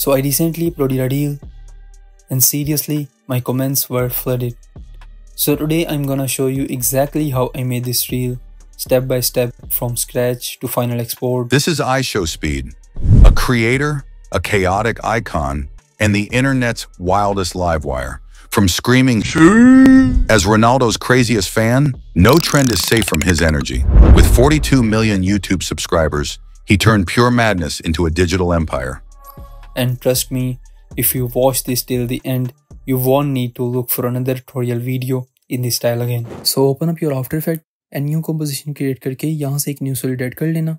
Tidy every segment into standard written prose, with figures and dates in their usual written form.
So I recently uploaded a reel and seriously my comments were flooded. So today I'm gonna show you exactly how I made this reel step by step from scratch to final export. This is iShowSpeed, a creator, a chaotic icon, and the internet's wildest livewire. From screaming as Ronaldo's craziest fan, no trend is safe from his energy. With 42 million YouTube subscribers, he turned pure madness into a digital empire. And trust me, if you watch this till the end, you won't need to look for another tutorial video in this style again. So open up your After Effects and new composition create करके यहाँ से एक new solid add कर लेना.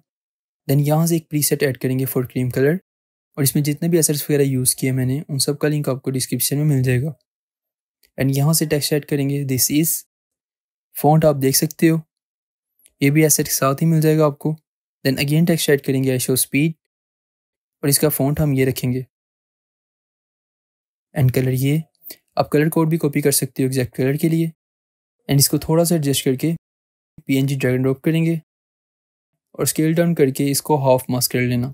Then यहाँ से एक preset add करेंगे for cream color और इसमें जितने भी assets वगैरह यूज़ किए मैंने उन सब का लिंक आपको डिस्क्रिप्शन में मिल जाएगा. एंड यहाँ से टेक्स्ट ऐड करेंगे दिस इज फॉन्ट, आप देख सकते हो ये भी एसेट के साथ ही मिल जाएगा आपको. देन अगेन टेक्स्ट ऐड करेंगे iShowSpeed और इसका फॉन्ट हम ये रखेंगे एंड कलर ये. आप कलर कोड भी कॉपी कर सकते हो एग्जैक्ट कलर के लिए. एंड इसको थोड़ा सा एडजस्ट करके PNG ड्रैग एंड ड्रॉप करेंगे और स्केल डाउन करके इसको हाफ मास्क कर लेना.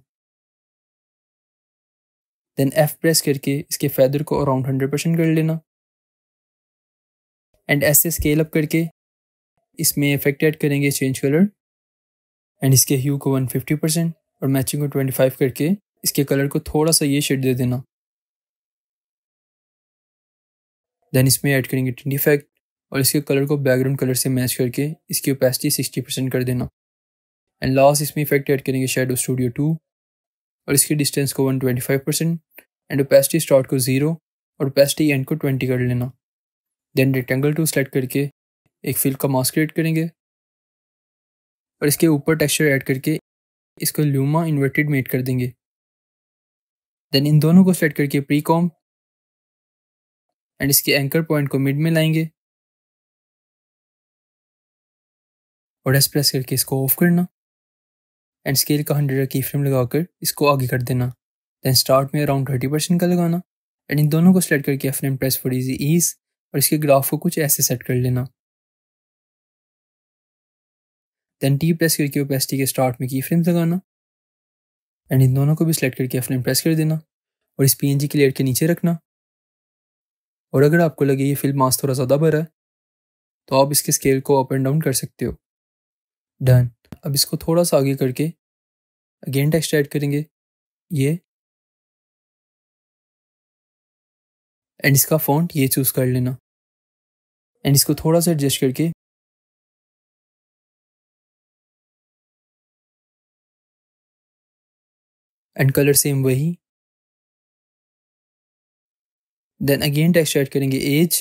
देन F प्रेस करके इसके फेदर को अराउंड 100% कर लेना एंड ऐसे स्केल अप करके इसमें इफेक्ट ऐड करेंगे चेंज कलर एंड इसके ह्यू को 150% और मैचिंग को 25 करके इसके कलर को थोड़ा सा ये शेड दे देना. देन इसमें ऐड करेंगे टिंट इफेक्ट और इसके कलर को बैकग्राउंड कलर से मैच करके इसकी ओपेसिटी 60% कर देना. एंड लास्ट इसमें इफेक्ट ऐड करेंगे शैडो स्टूडियो 2 और इसकी डिस्टेंस को 125% एंड ओपेसिटी स्टार्ट को 0 और ओपेसिटी एंड को 20 कर लेना. देन रेक्टेंगल टू सेलेक्ट करके एक फिल का मास्क क्रिएट करेंगे और इसके ऊपर टेक्सचर ऐड करके इसको लूमा इन्वर्टेड मेट कर देंगे. देन इन दोनों को सेलेक्ट करके प्री कॉम एंड इसके एंकर पॉइंट को मिड में लाएंगे और एस प्रेस करके इसको ऑफ करना एंड स्केल का 100 की फ्रेम लगाकर इसको आगे कर देना. देन स्टार्ट में अराउंड 30% का लगाना एंड इन दोनों को सेलेक्ट करके F9 press for easy ease और इसके ग्राफ को कुछ ऐसे सेट कर लेना. देन T प्रेस करके ओपेसिटी के स्टार्ट में की फ्रेम्स लगाना एंड इन दोनों को भी सिलेक्ट करके F9 प्रेस कर देना और इस PNG की लेयर के नीचे रखना. और अगर आपको लगे ये फिल मास्क थोड़ा ज़्यादा भरा है तो आप इसके स्केल को अप एंड डाउन कर सकते हो. डन. अब इसको थोड़ा सा आगे करके अगेन टेक्स्ट ऐड करेंगे ये एंड इसका फॉन्ट ये चूज़ कर लेना एंड इसको थोड़ा सा एडजस्ट करके एंड कलर सेम वही. देन अगेन टेक्स्ट ऐड करेंगे एज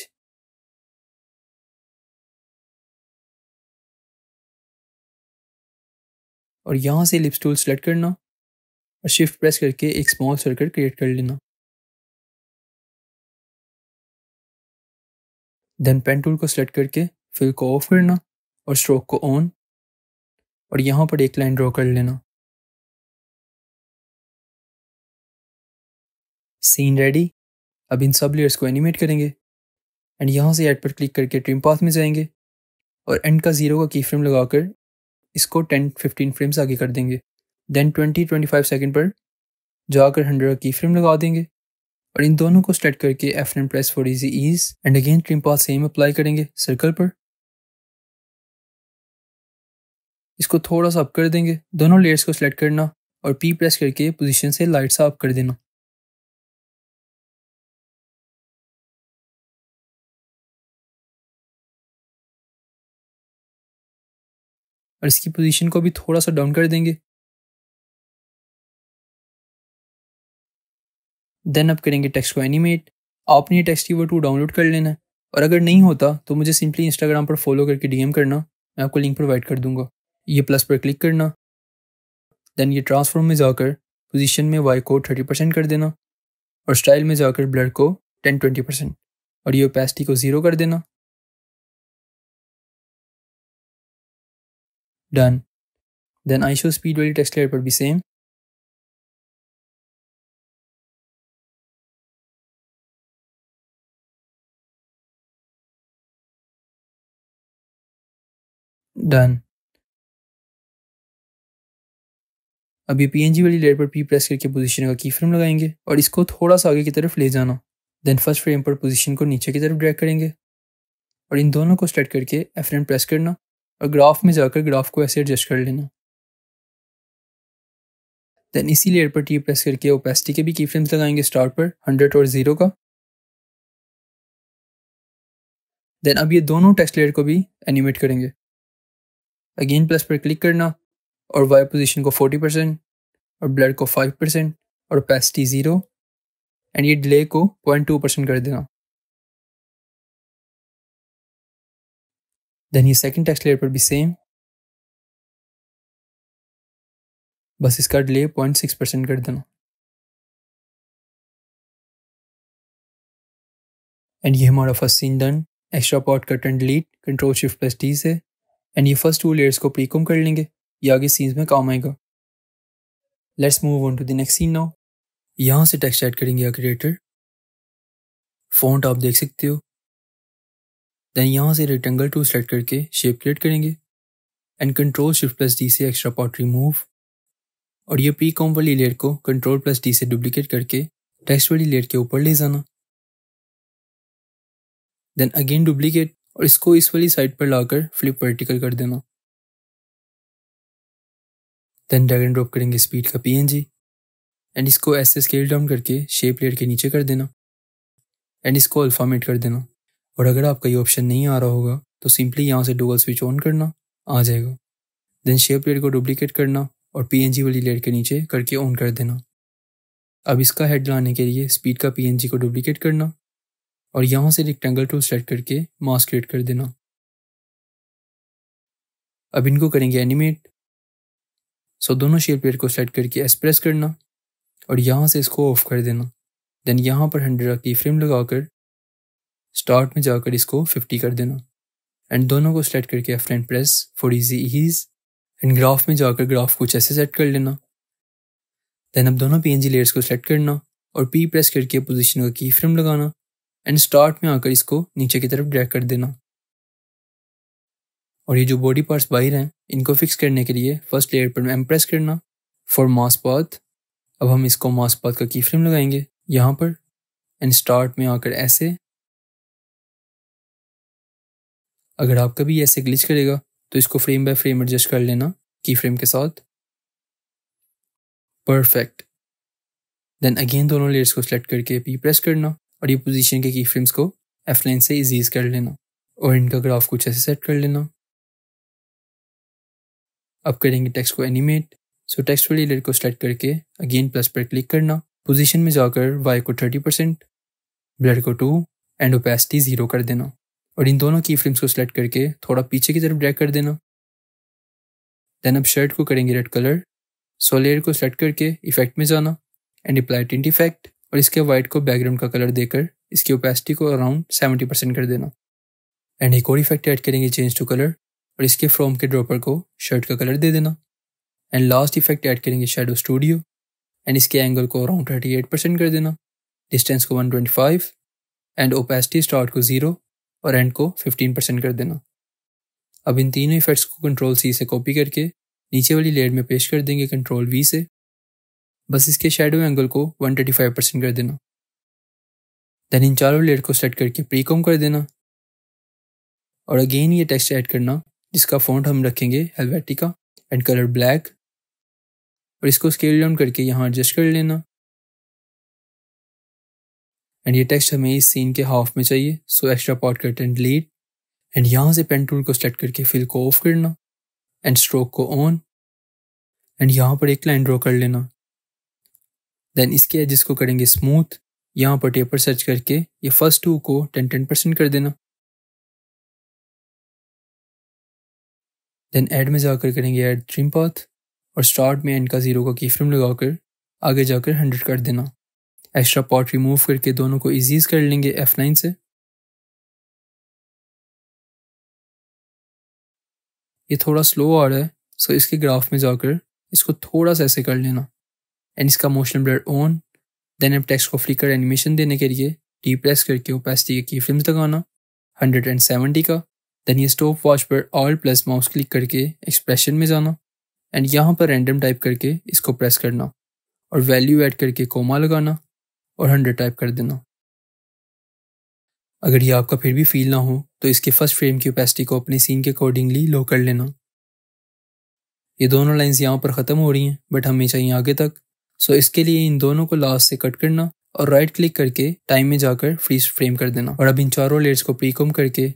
और यहाँ से लिप्स टूल सेलेक्ट करना और शिफ्ट प्रेस करके एक स्मॉल सर्कल क्रिएट कर लेना. देन पेन टूल को सेलेक्ट करके फिल को ऑफ करना और स्ट्रोक को ऑन और यहाँ पर एक लाइन ड्रॉ कर लेना. Scene ready. अब इन सब लेयर्स को एनिमेट करेंगे एंड यहाँ से ऐड पर क्लिक करके ट्रिम पाथ में जाएंगे और एंड का 0 का की फ्रेम लगाकर इसको 10-15 फ्रेम्स आगे कर देंगे. देन 20-25 सेकंड पर जाकर 100 का की फ्रेम लगा देंगे और इन दोनों को सेलेक्ट करके F9 press for easy ease and again trim path same apply करेंगे सर्कल पर. इसको थोड़ा सा अप कर देंगे. दोनों लेयर्स को सिलेक्ट करना और P प्रेस करके पोजीशन से लाइट सा अप कर देना. और इसकी पोजीशन को भी थोड़ा सा डाउन कर देंगे. देन अब करेंगे टेक्स्ट को एनिमेट. आपने ये टेक्स्ट कीवर्ड 2 डाउनलोड कर लेना है और अगर नहीं होता तो मुझे सिंपली इंस्टाग्राम पर फॉलो करके DM करना, मैं आपको लिंक प्रोवाइड कर दूंगा. ये प्लस पर क्लिक करना. देन ये ट्रांसफॉर्म में जाकर पोजीशन में Y को 30% कर देना और स्टाइल में जाकर ब्लर को 10-20% और ये ओपेसिटी को 0 कर देना. डन. देन iShowSpeed वाली टेक्स्ट लेयर पर भी सेम. डन. अब ये PNG वाली लेयर पर P प्रेस करके पोजीशन का की फ्रेम लगाएंगे और इसको थोड़ा सा आगे की तरफ ले जाना। देन फर्स्ट फ्रेम पर पोजीशन को नीचे की तरफ ड्रैग करेंगे और इन दोनों को सेलेक्ट करके F9 प्रेस करना और ग्राफ में जाकर ग्राफ को ऐसे एडजस्ट कर लेना। देन इसी लेयर पर T प्रेस करके ओपेसिटी के भी की फ्रेम्स लगाएंगे स्टार्ट पर 100 और 0 का। देन अब ये दोनों टेक्स्ट लेयर को भी एनिमेट करेंगे। अगेन प्लस पर क्लिक करना और वाई पोजीशन को 40% और ब्लर को 5% और ओपेसिटी 0 एंड ये डिले को 0.2% कर देना। देन ये सेकंड टेक्स्ट लेयर पर भी सेम, बस इसका डिले 0.6% कर देना। एंड ये हमारा first scene done. Extra part cut and delete control shift plus T से। एंड ये फर्स्ट 2 लेयर्स को प्रीकॉम कर लेंगे, ये आगे सीन्स में काम आएगा। Let's move on to the next scene now. यहाँ से टेक्स्ट ऐड करेंगे क्रिएटर, फॉन्ट आप देख सकते हो। देन यहाँ से रेक्टेंगल टूल सेलेक्ट करके शेप क्रिएट करेंगे and control shift plus D से एक्स्ट्रा पार्ट रिमूव और ये प्रीकॉम वाली लेयर को कंट्रोल प्लस डी से डुप्लीकेट करके टेक्स्ट वाली लेयर के ऊपर ले जाना। देन अगेन डुप्लीकेट और इसको इस वाली साइड पर लाकर फ्लिप वर्टिकल कर देना। देन ड्रैग एंड ड्रॉप करेंगे स्पीड का PNG एंड इसको ऐसे स्केल डाउन करके शेप लेयर के नीचे कर देना एंड इसको अल्फामेट कर देना। और अगर आपका ये ऑप्शन नहीं आ रहा होगा तो सिंपली यहाँ से डुअल स्विच ऑन करना, आ जाएगा। देन शेप लेयर को डुप्लीकेट करना और PNG वाली लेयर के नीचे करके ऑन कर देना। अब इसका हेड लाने के लिए स्पीड का PNG को डुप्लीकेट करना और यहाँ से रेक्टेंगल टूल सेलेक्ट करके मास्क क्रिएट कर देना। अब इनको करेंगे एनिमेट। सो दोनों शेप लेयर को सेलेक्ट करके एस प्रेस करना और यहाँ से इसको ऑफ कर देना। देन यहाँ पर 100 का की फ्रेम लगाकर स्टार्ट में जाकर इसको 50 कर देना एंड दोनों को सेलेक्ट करके F9 press for easy ease and graph में जाकर ग्राफ कुछ ऐसे सेट कर लेना। देन अब दोनों PNG लेयर्स को सेलेक्ट करना और P प्रेस करके पोजीशन का की फ्रेम लगाना एंड स्टार्ट में आकर इसको नीचे की तरफ ड्रैग कर देना। और ये जो बॉडी पार्ट्स बाहर हैं इनको फिक्स करने के लिए फर्स्ट लेयर पर M प्रेस करना फॉर मास्क पाथ। अब हम इसको मास्क पाथ का की फ्रेम लगाएंगे यहाँ पर एंड स्टार्ट में आकर ऐसे। अगर आपका भी ऐसे ग्लिच करेगा तो इसको फ्रेम बाय फ्रेम एडजस्ट कर लेना की फ्रेम के साथ। परफेक्ट। देन अगेन दोनों लेयर्स को सेलेक्ट करके P प्रेस करना और ये पोजीशन के की फ्रेम्स को F9 से इजीज कर लेना और इनका ग्राफ कुछ ऐसे सेट कर लेना। अब करेंगे टेक्स्ट को एनिमेट। सो टेक्स्ट वाली लेयर को सेलेक्ट करके अगेन प्लस पर क्लिक करना, पोजीशन में जाकर Y को 30%, ब्लर को 2 एंड ओपेसिटी 0 कर देना और इन दोनों की फ्रेम्स को सेलेक्ट करके थोड़ा पीछे की तरफ ड्रैग कर देना। देन अब शर्ट को करेंगे रेड कलर। सो लेयर को सेलेक्ट करके इफेक्ट में जाना एंड अप्लाई टिंट इफेक्ट और इसके वाइट को बैकग्राउंड का कलर देकर इसकी ओपेसिटी को अराउंड 70% कर देना। एंड एक और इफेक्ट ऐड करेंगे चेंज टू कलर और इसके फ्रॉम के ड्रॉपर को शर्ट का कलर दे देना। एंड लास्ट इफेक्ट ऐड करेंगे शैडो स्टूडियो एंड इसके एंगल को अराउंड 38% कर देना, डिस्टेंस को 125 एंड ओपेसिटी स्टार्ट को 0 और एंड को 15% कर देना। अब इन तीनों इफेक्ट्स को कंट्रोल C से कॉपी करके नीचे वाली लेयर में पेस्ट कर देंगे कंट्रोल V से। बस इसके शैडो एंगल को 135% कर देना। देन इन चारों लेयर को सेट करके प्रीकॉम कर देना और अगेन ये टेक्स्ट ऐड करना जिसका फॉन्ट हम रखेंगे हेलवेटिका एंड कलर ब्लैक और इसको स्केल डाउन करके यहाँ एडजस्ट कर लेना। एंड ये टेक्स्ट हमें इस सीन के हाफ में चाहिए, so extra part cut and delete and यहाँ से पेन टूल को सेलेक्ट करके फिल को ऑफ करना एंड स्ट्रोक को ऑन एंड यहाँ पर एक लाइन ड्रॉ कर लेना। देन इसके एजेस को करेंगे स्मूथ, यहाँ पर टेपर सर्च करके ये फर्स्ट 2 को 10% कर देना। देन ऐड में जाकर करेंगे ऐड ट्रिम पाथ और स्टार्ट में एंड का 0 का की फ्रेम लगाकर आगे जाकर 100 कर देना। एक्स्ट्रा पार्ट रिमूव करके दोनों को इजीज कर लेंगे F9 से। ये थोड़ा स्लो आ रहा है, सो इसके ग्राफ में जाकर इसको थोड़ा सा ऐसे कर लेना एंड इसका मोशन ब्लर ऑन। देन अब टेक्स्ट को फ्लिकर एनिमेशन देने के लिए टी प्रेस करके ओपेसिटी के की फ्रेम्स लगाना 170 का। देन ये स्टॉप वॉच पर ऑल प्लस माउस क्लिक करके एक्सप्रेशन में जाना एंड यहाँ पर रैंडम टाइप करके इसको प्रेस करना और वैल्यू ऐड करके कोमा लगाना और 100 टाइप कर देना। अगर ये आपका फिर भी फील ना हो तो इसके फर्स्ट फ्रेम की ओपेसिटी को अपने सीन के अकॉर्डिंगली लो कर लेना। ये दोनों लाइंस यहाँ पर ख़त्म हो रही हैं बट हमें चाहिए आगे तक, सो इसके लिए इन दोनों को लास्ट से कट करना और राइट क्लिक करके टाइम में जाकर फ्रीज फ्रेम कर देना। और अब इन चारों लेयर्स को प्रीकॉम करके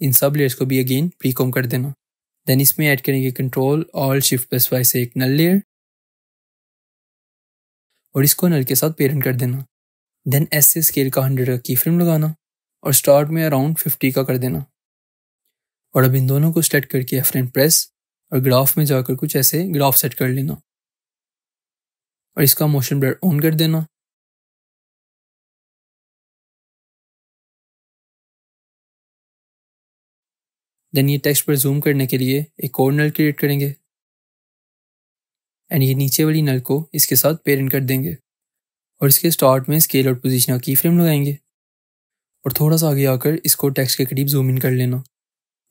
इन सब लेयर्स को भी अगेन प्रीकॉम कर देना। देन इसमें ऐड करेंगे control alt shift plus Y से एक नल लेयर और इसको नल के साथ पेरेंट कर देना। देन एस से स्केल का 100 का की फ्रेम लगाना और स्टार्ट में अराउंड 50 का कर देना। और अब इन दोनों को सेलेक्ट करके F9 प्रेस और ग्राफ में जाकर कुछ ऐसे ग्राफ सेट कर लेना और इसका मोशन ब्लर ऑन कर देना। देन ये टेक्स्ट पर जूम करने के लिए एक और नल क्रिएट करेंगे एंड ये नीचे वाली नल को इसके साथ पेरेंट कर देंगे और इसके स्टार्ट में स्केल और पोजीशन का की फ्रेम लगाएंगे और थोड़ा सा आगे आकर इसको टेक्स्ट के करीब जूम इन कर लेना।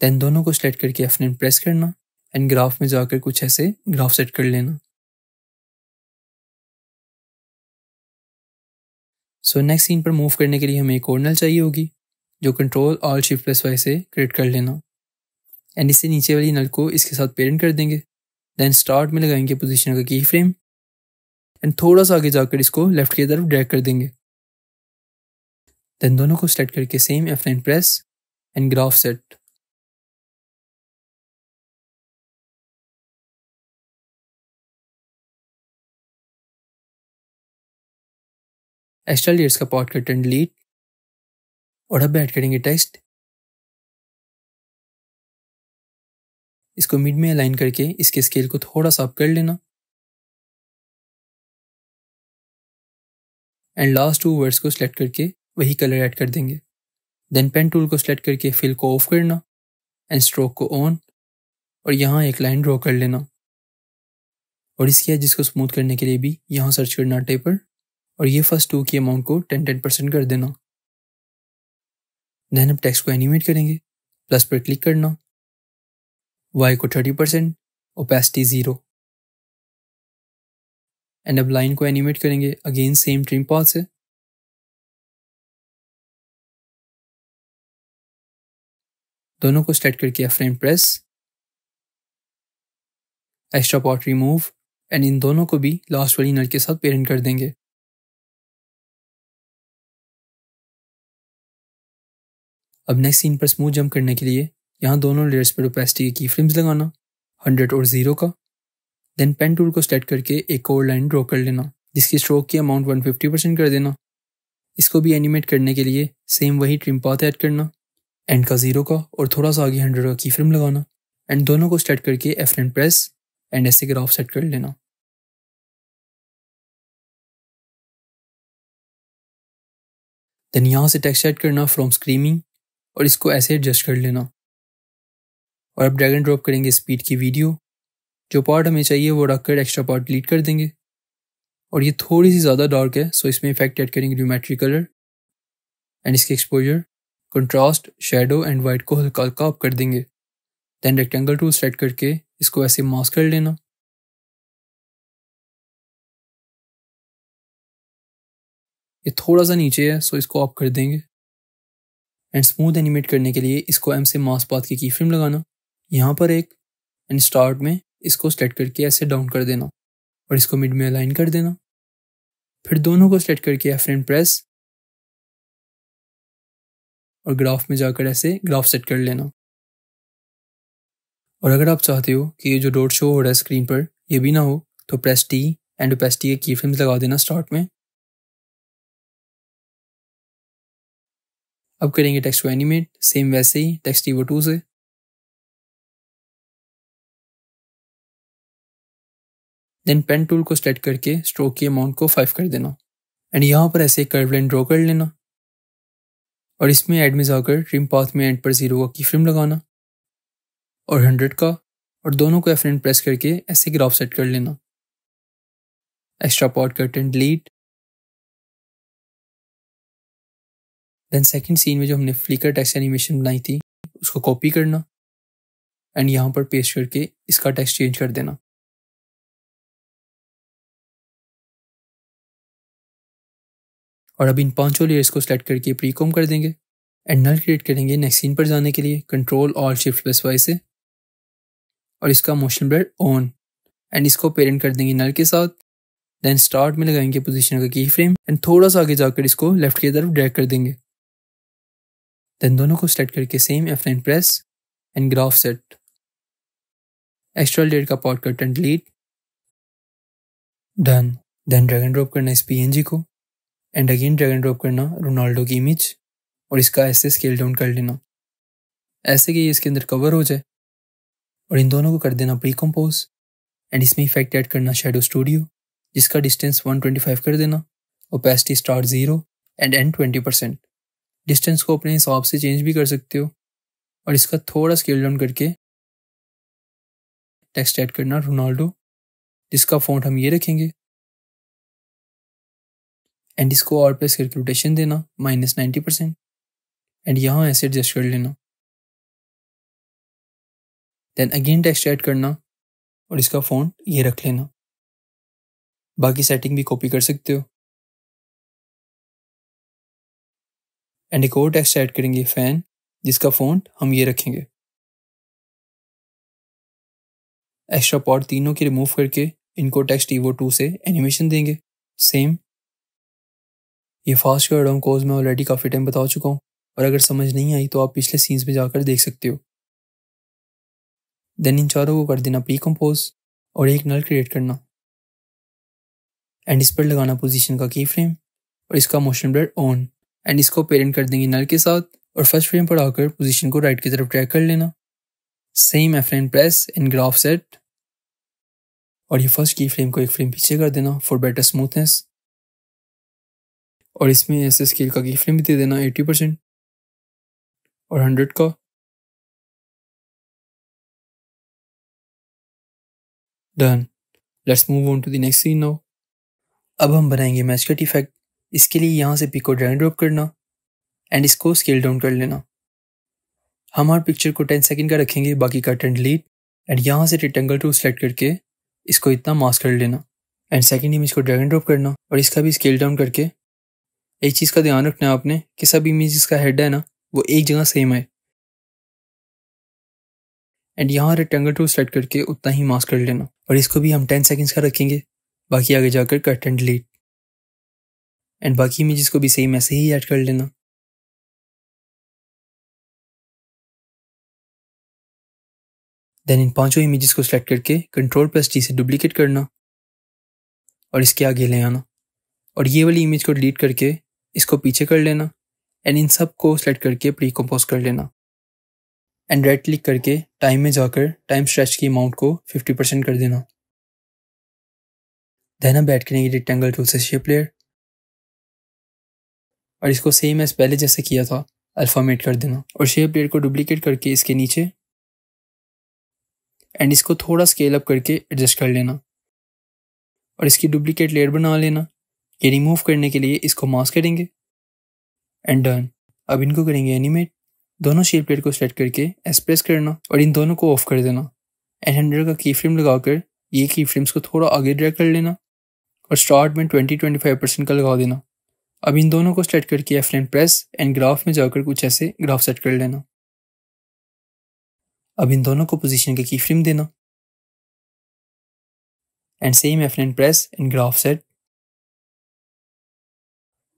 देन दोनों को सेलेक्ट करके F9 प्रेस करना एंड ग्राफ में जाकर कुछ ऐसे ग्राफ सेट कर लेना। सो नेक्स्ट सीन पर मूव करने के लिए हमें एक और नल चाहिए होगी जो control alt shift plus Y से क्रिएट कर लेना एंड इससे नीचे वाली नल को इसके साथ पेरेंट कर देंगे। देन स्टार्ट में लगाएंगे पोजीशन का की फ्रेम एंड थोड़ा सा आगे जाकर इसको लेफ्ट की तरफ ड्रैग कर देंगे। देन दोनों को सेलेक्ट करके same F9 press and graph set. Extra layers का पार्ट कट एंड डिलीट और अब ऐड करेंगे टेक्स्ट। इसको मिड में अलाइन करके इसके स्केल को थोड़ा सा अप कर लेना एंड लास्ट 2 वर्ड्स को सिलेक्ट करके वही कलर ऐड कर देंगे। देन पेन टूल को सिलेक्ट करके फिल को ऑफ करना एंड स्ट्रोक को ऑन और यहाँ एक लाइन ड्रॉ कर लेना और इसके एजेस को स्मूथ करने के लिए भी यहाँ सर्च करना टेपर और ये फर्स्ट 2 की अमाउंट को 10% कर देना। देन अब टेक्स्ट को एनिमेट करेंगे, प्लस पर क्लिक करना, वाई को 30%, ओपेसिटी 0 एंड अब लाइन को एनिमेट करेंगे अगेन सेम ट्रिम पाथ से। दोनों को सेलेक्ट करके F9 press, extra part remove and in दोनों को भी लास्ट वाली नल के साथ पेरेंट कर देंगे। अब नेक्स्ट सीन पर स्मूथ जंप करने के लिए यहाँ दोनों लेयर्स पर ओपेसिटी के की फ्रेम्स लगाना 100 और 0 का। देन पेन टूल को सेलेक्ट करके एक और लाइन ड्रॉ कर लेना जिसकी स्ट्रोक की अमाउंट 150% कर देना। इसको भी एनिमेट करने के लिए सेम वही ट्रिम पाथ ऐड करना, एंड का 0 का और थोड़ा सा आगे 100 का की फ्रेम लगाना एंड दोनों को सेलेक्ट करके F9 प्रेस एंड ऐसे ग्राफ सेट कर लेना। देन यहाँ से टेक्स्ट ऐड करना फ्रॉम स्क्रीमिंग और इसको ऐसे एडजस्ट कर लेना और अब ड्रैग एंड ड्रॉप करेंगे स्पीड की वीडियो। जो पार्ट हमें चाहिए वो रखकर एक्स्ट्रा पार्ट डिलीट कर देंगे और ये थोड़ी सी ज़्यादा डार्क है सो इसमें इफेक्ट ऐड करेंगे ज्योमेट्री कलर एंड इसके exposure, contrast, shadow and white को हल्का हल्का अप कर देंगे। देन रेक्टेंगल टूल सेट करके इसको ऐसे मास्क कर लेना। ये थोड़ा सा नीचे है सो इसको अप कर देंगे एंड स्मूथ एनिमेट करने के लिए इसको एम से मास्क पाथ की फ्रेम लगाना यहाँ पर एक एंड स्टार्ट में इसको सेलेक्ट करके ऐसे डाउन कर देना और इसको मिड में अलाइन कर देना। फिर दोनों को सेलेक्ट करके F9 प्रेस और ग्राफ में जाकर ऐसे ग्राफ सेट कर लेना। और अगर आप चाहते हो कि ये जो डॉट शो हो रहा है स्क्रीन पर ये भी ना हो तो प्रेस T एंड ओपेसिटी के की फ्रेम्स लगा देना स्टार्ट में। अब करेंगे टेक्स्ट को एनिमेट सेम वैसे ही टेक्स्ट Evo 2 से। देन पेन टूल को सेलेक्ट करके स्ट्रोक की अमाउंट को 5 कर देना एंड यहाँ पर ऐसे कर्व लाइन ड्रॉ कर लेना और इसमें ऐड में जाकर ट्रिम पाथ में एंड पर 0 का की फ्रेम लगाना और 100 का और दोनों को F9 प्रेस करके ऐसे ग्राफ सेट कर लेना। Extra part cut and delete. Then second scene में जो हमने फ्लिकर टेक्स्ट एनिमेशन बनाई थी उसको कॉपी करना एंड यहाँ पर पेस्ट करके इसका टेक्स्ट चेंज कर देना। और अब इन पांचों लेयर्स को सिलेक्ट करके प्रीकॉम कर देंगे एंड नल क्रिएट करेंगे नेक्स्ट सीन पर जाने के लिए control alt shift plus Y से, और इसका मोशन ब्लर ऑन एंड इसको पेरेंट कर देंगे नल के साथ। देन स्टार्ट में लगाएंगे पोजीशन का की फ्रेम एंड थोड़ा सा आगे जाकर इसको लेफ्ट की तरफ ड्रैग कर देंगे। देन दोनों को सेलेक्ट करके same F9 press and graph set. Extra layer का part cut and delete. Done. Then drag and drop करना इस PNG को and again drag and drop करना रोनाल्डो की इमेज और इसका ऐसे स्केल डाउन कर लेना ऐसे कि ये इसके अंदर कवर हो जाए, और इन दोनों को कर देना प्री कंपोज एंड इसमें इफेक्ट ऐड करना शैडो स्टूडियो जिसका डिस्टेंस 125 कर देना, opacity start 0 and and 20%। Distance को अपने हिसाब से चेंज भी कर सकते हो, और इसका थोड़ा स्केल डाउन करके टेक्स्ट ऐड करना रोनाल्डो जिसका फॉन्ट हम ये रखेंगे एंड इसको और प्रेस करके रोटेशन देना -90% एंड यहाँ ऐसे एडजस्ट कर लेना। देन अगेन टेक्स्ट ऐड करना और इसका फॉन्ट ये रख लेना। बाकी सेटिंग भी कॉपी कर सकते हो एंड एक और टेक्स्ट ऐड करेंगे फैन जिसका फॉन्ट हम ये रखेंगे। एक्स्ट्रा पार्ट तीनों की रिमूव करके इनको टेक्स्ट evo 2 से एनिमेशन देंगे सेम। ये फास्ट कर रहा हूँ कोज मैं ऑलरेडी काफ़ी टाइम बता चुका हूँ, और अगर समझ नहीं आई तो आप पिछले सीन्स में जाकर देख सकते हो। देन इन चारों को कर देना प्री कंपोज और एक नल क्रिएट करना एंड इस पर लगाना पोजीशन का की फ्रेम और इसका मोशन ब्लर ऑन एंड इसको पेरेंट कर देंगे नल के साथ, और फर्स्ट फ्रेम पर आकर पोजीशन को राइट की तरफ ड्रैग कर लेना। Same F9 press in graph set, और ये फर्स्ट की फ्रेम को एक फ्रेम पीछे कर देना फॉर बेटर स्मूथनेस, और इसमें ऐसे स्केल का की फ्रेम भी दे देना 80% और 100 का। Done. Let's move on to the next scene now. अब हम बनाएंगे मैच कट इफेक्ट। इसके लिए यहाँ से पिक को ड्रैग ड्रॉप करना एंड इसको स्केल डाउन कर लेना। हमारे पिक्चर को 10 सेकंड का रखेंगे, बाकी कट एंड डिलीट, एंड यहाँ से रेक्टेंगल टूल सेलेक्ट करके इसको इतना मास्क कर लेना एंड सेकंड इमेज को ड्रैग एंड ड्रॉप करना और इसका भी स्केल डाउन करके। एक चीज़ का ध्यान रखना है आपने कि सब इमेजेस का हेड है ना वो एक जगह सेम है, एंड यहाँ रेक्टेंगल टूल सेलेक्ट करके उतना ही मास्क कर लेना, और इसको भी हम 10 सेकंड्स का रखेंगे, बाकी आगे जाकर कट एंड डिलीट, एंड बाकी इमेजेस को भी सेम ऐसे ही ऐड कर लेना। देन इन पांचों इमेजेस को सिलेक्ट करके Ctrl+G से डुप्लीकेट करना और इसके आगे ले आना, और ये वाली इमेज को डिलीट करके इसको पीछे कर लेना एंड इन सब को सिलेक्ट करके प्री कंपोज कर लेना एंड राइट क्लिक करके टाइम में जाकर टाइम स्ट्रेच की अमाउंट को 50% कर देना। देन हम ऐड करेंगे रेक्टेंगल टूल से शेप लेयर और इसको सेम एज पहले जैसे किया था अल्फामेट कर देना, और शेप लेयर को डुप्लीकेट करके इसके नीचे एंड इसको थोड़ा स्केल अप करके एडजस्ट कर लेना और इसकी डुप्लीकेट लेयर बना लेना। ये रिमूव करने के लिए इसको मास्क करेंगे एंड डन। अब इनको करेंगे एनिमेट। दोनों शेप लेयर को सेलेक्ट करके एस प्रेस करना और इन दोनों को ऑफ कर देना एंड 100 का की फ्रेम लगाकर ये की फ्रेम्स को थोड़ा आगे ड्रैग कर लेना और स्टार्ट में 20-25% का लगा देना। अब इन दोनों को सेलेक्ट करके F9 प्रेस एंड ग्राफ में जाकर कुछ ऐसे ग्राफ सेट कर लेना। अब इन दोनों को पोजीशन के की फ्रेम देना and same F9 press and graph set,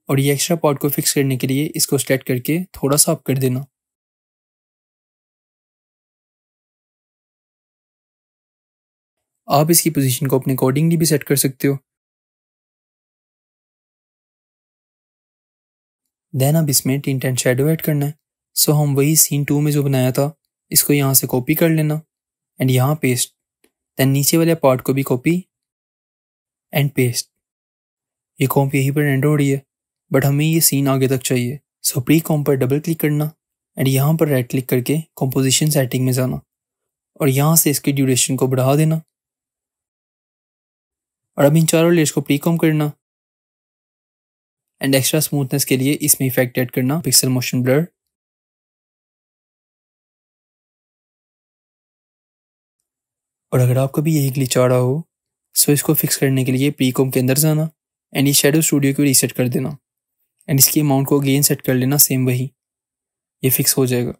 और ये एक्स्ट्रा पार्ट को फिक्स करने के लिए इसको सेलेक्ट करके थोड़ा सा अप कर देना। आप इसकी पोजीशन को अपने अकॉर्डिंगली भी सेट कर सकते हो। देन अब इसमें टिंट एंड शैडो ऐड करना है, सो हम वही सीन 2 में जो बनाया था इसको यहाँ से कॉपी कर लेना एंड यहाँ पेस्ट। देन नीचे वाले पार्ट को भी कॉपी एंड पेस्ट। ये कॉम्प यहीं पर एंड हो रही है बट हमें ये सीन आगे तक चाहिए, सो प्री कॉम्प पर डबल क्लिक करना एंड यहाँ पर राइट क्लिक करके कंपोजिशन सेटिंग में जाना और यहाँ से इसकी ड्यूरेशन को बढ़ा देना, और अब इन चारों लेयर्स को प्री कॉम्प करना एंड एक्स्ट्रा स्मूथनेस के लिए इसमें इफेक्ट ऐड करना पिक्सल मोशन ब्लर और अगर आपको भी यही ग्लिच आ रहा हो, सो इसको फिक्स करने के लिए प्रीकॉम के अंदर जाना एंड ये शेडो स्टूडियो को रीसेट कर देना एंड इसकी अमाउंट को अगेन सेट कर लेना सेम वही, ये फिक्स हो जाएगा।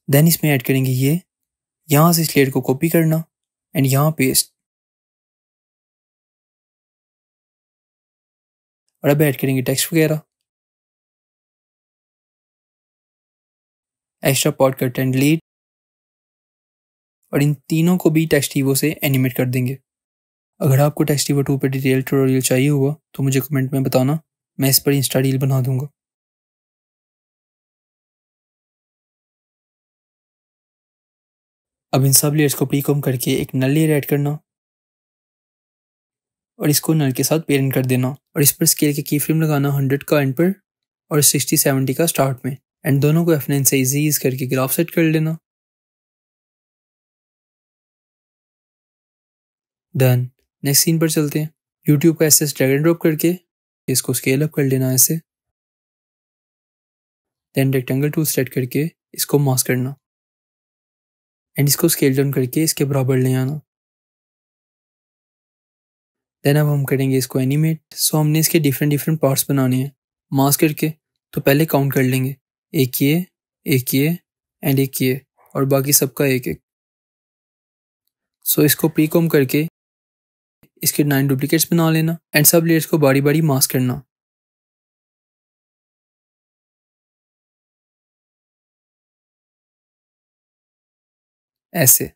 देन इसमें ऐड करेंगे ये, यहाँ से इस लेयर को कॉपी करना एंड यहाँ पेस्ट, और अब ऐड करेंगे टेक्स्ट वगैरह, extra pot cut and delete, और इन तीनों को भी टेक्स्ट ईवो से एनिमेट कर देंगे। अगर आपको टेक्स्ट ईवो 2 पर डिटेल ट्यूटोरियल चाहिए हुआ तो मुझे कमेंट में बताना, मैं इस पर इंस्टा रील बना दूंगा। अब इन सब लेयर्स को प्रीकॉम करके एक नल लेयर ऐड करना और इसको नल के साथ पेरेंट कर देना, और इस पर स्केल के की फ्रेम लगाना 100 का एंड पर और 60-70 का स्टार्ट में, एंड दोनों को F9 से इजीज करके ग्राफ सेट कर लेना। डन। नेक्स्ट सीन पर चलते हैं। यूट्यूब का एसेस ड्रैग एंड ड्रॉप करके इसको स्केल अप कर लेना ऐसे, देन रेक्टेंगल टूल सेलेक्ट करके इसको मास्क करना एंड इसको स्केल डाउन करके इसके बराबर ले आना। देन अब हम करेंगे इसको एनिमेट। सो हमने इसके डिफरेंट पार्ट्स बनाने हैं मास्क करके, तो पहले काउंट कर लेंगे, एक ये एंड एक ये, और बाकी सबका एक एक। सो इसको प्रीकॉम करके इसके 9 डुप्लीकेट्स बना लेना एंड सब लेयर्स को बारी बारी मास्क करना। ऐसे।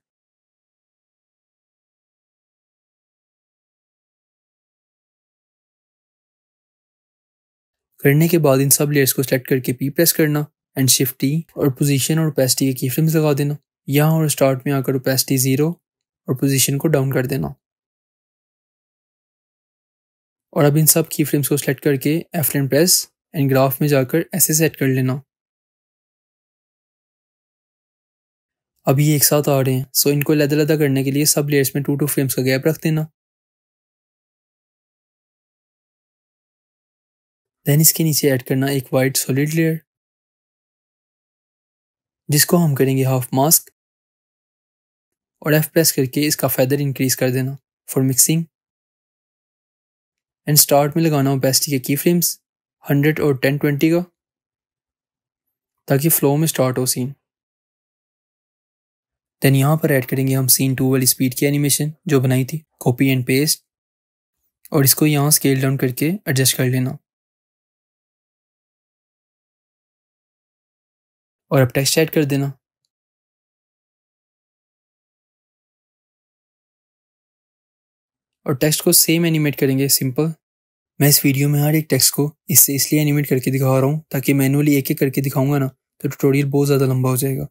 करने के बाद इन सब लेयर्स को सेलेक्ट करके पी प्रेस करना एंड शिफ्ट टी और पोजीशन और ओपेसिटी के की फ्रेम्स लगा देना। यहाँ और स्टार्ट में आकर ओपेसिटी 0 और पोजीशन को डाउन कर देना, और अब इन सब की फ्रेम्स को सेलेक्ट करके F9 प्रेस एंड ग्राफ में जाकर ऐसे सेट कर लेना। अब ये एक साथ आ रहे हैं, सो इनको अलग-अलग करने के लिए सब लेयर्स में 2-2 फ्रेम्स का गैप रख देना। देन इसके नीचे ऐड करना एक वाइट सॉलिड लेयर, जिसको हम करेंगे हाफ मास्क, और F प्रेस करके इसका फेदर इंक्रीज कर देना फॉर मिक्सिंग, एंड स्टार्ट में लगाना ओपेसिटी के की फ्रेम्स 100 और 1020 का, ताकि फ्लो में स्टार्ट हो सीन। देन यहाँ पर ऐड करेंगे हम सीन 2 वाली स्पीड की एनिमेशन जो बनाई थी, कॉपी एंड पेस्ट, और इसको यहाँ स्केल डाउन करके एडजस्ट कर लेना। और अब टेक्स्ट ऐड कर देना, और टेक्स्ट को सेम एनिमेट करेंगे सिंपल। मैं इस वीडियो में हर एक टेक्स्ट को इससे इसलिए एनिमेट करके दिखा रहा हूँ ताकि मैनुअली एक एक करके दिखाऊंगा ना तो ट्यूटोरियल बहुत ज़्यादा लंबा हो जाएगा।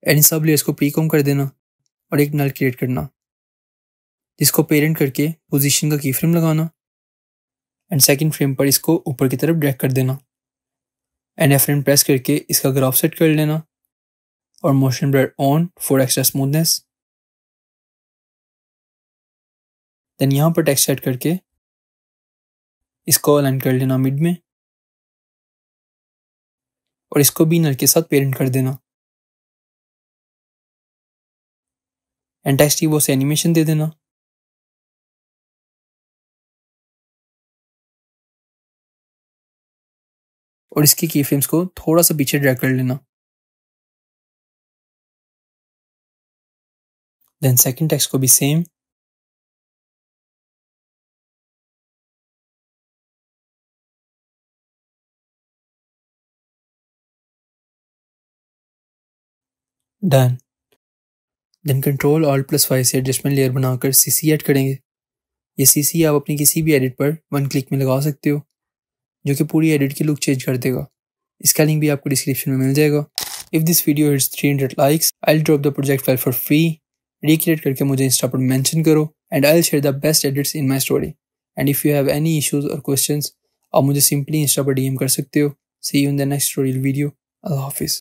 एंड इन सब लेयर्स को प्रीकॉम कर देना और एक नल क्रिएट करना, जिसको पेरेंट करके पोजीशन का की फ्रेम लगाना एंड सेकंड फ्रेम पर इसको ऊपर की तरफ ड्रैग कर देना एंड F9 प्रेस करके इसका ग्राफ सेट कर लेना और motion blur on for extra smoothness. Then यहाँ पर टेक्स्ट सेट करके इसको अलाइन कर लेना मिड में, और इसको भी नल के साथ पेरेंट कर देना एंड टेक्स्ट ईवो से एनिमेशन दे देना। और इसकी की फ्रेम्स को थोड़ा सा पीछे ड्रैग कर लेना। देन सेकंड टेक्स्ट को भी same, done. Then control Alt+5 से एडजस्टमेंट लेयर बनाकर CC ऐड करेंगे। ये CC आप अपनी किसी भी एडिट पर 1 क्लिक में लगा सकते हो, जो कि पूरी एडिट की लुक चेंज कर देगा। इसका लिंक भी आपको डिस्क्रिप्शन में मिल जाएगा। If this video hits 300 likes, I will drop the project file for free. Recreate करके मुझे इंस्टा पर मेंशन करो and I will share the best edits in my story. And if you have any issues और questions, आप मुझे simply insta पर DM कर सकते हो। See you in the next tutorial video. अल्लाह हाफिज़।